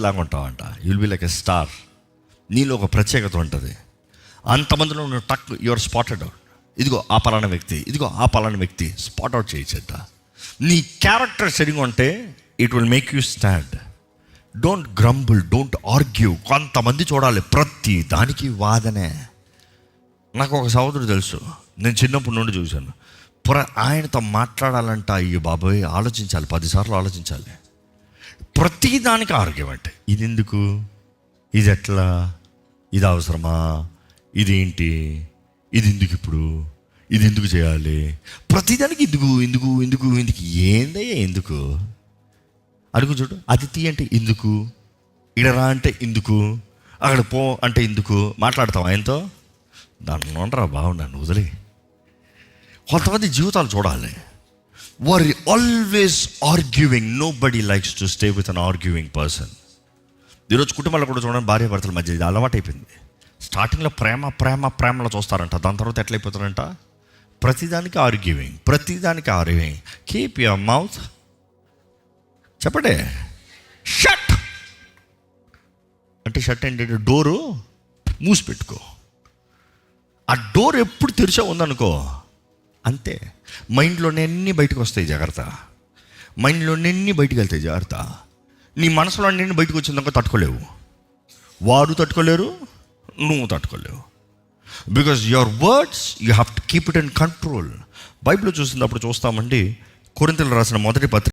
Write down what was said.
లాగా ఉంటావంట. You'll be like a star. నీలో ఒక ప్రత్యేకత ఉంటుంది. అంతమందిలో నువ్వు టక్ యువర్ స్పాటెడ్ అవుట్. ఇదిగో ఆ పలానా వ్యక్తి, ఇదిగో ఆ పలానా వ్యక్తి స్పాట్ అవుట్ చేయొచ్చట. నీ క్యారెక్టర్ సరిగా ఉంటే it will make you stand. Don't crumble, don't argue. కొంతమంది చూడాలి ప్రతి దానికి వాదనే. నాకు ఒక సహోదరుడు తెలుసు, నేను చిన్నప్పటి నుండి చూశాను. ఆయనతో మాట్లాడాలంట అయ్యో బాబోయ్ ఆలోచించాలి, 10 సార్లు ఆలోచించాలి. ప్రతి దానికి ఆర్గ్యుమెంట్. ఇది ఎందుకు, ఇది ఎట్లా, ఇది అవసరమా, ఇదేంటి, ఇది ఎందుకు, ఇప్పుడు ఇది ఎందుకు చేయాలి, ప్రతిదానికి ఎందుకు ఎందుకు ఎందుకు ఎందుకు. ఏందయ్యా ఎందుకు అడుగు చూడు. అది తీ అంటే ఎందుకు, ఇడరా అంటే ఎందుకు, అక్కడ పో అంటే ఎందుకు. మాట్లాడతావు ఆయనతో, దాన్ని ఉండరా బాబు నన్ను వదిలే. కొంతమంది జీవితాలు చూడాలి, వారు always arguing. Nobody likes to stay with an arguing person. ఈరోజు కుటుంబాల్లో కూడా చూడండి, భార్య భర్తల మధ్య ఇది అలవాటు అయిపోయింది. స్టార్టింగ్లో ప్రేమలో చూస్తారంట, దాని తర్వాత ఎట్లయిపోతారంట ప్రతిదానికి ఆర్గ్యూవింగ్. కీప్ యువర్ మౌత్, చెప్పండి, షట్ అంటే షట్ ఏంటంటే డోరు మూసి పెట్టుకో. ఆ డోర్ ఎప్పుడు తెరిచా ఉందనుకో అంతే. మైండ్లోనే అన్నీ బయటకు వస్తాయి, జాగ్రత్త. మైండ్లోనే అన్నీ బయటకు వెళ్తాయి, జాగ్రత్త. నీ మనసులో అన్నీ బయటకు వచ్చిందాక తట్టుకోలేవు. వారు తట్టుకోలేరు, నువ్వు తట్టుకోలేవు. Because your words you have to keep it in control. బైబిల్లో చూసినప్పుడు చూస్తామండి, కొరింథీయులకు రాసిన మొదటి పత్రిక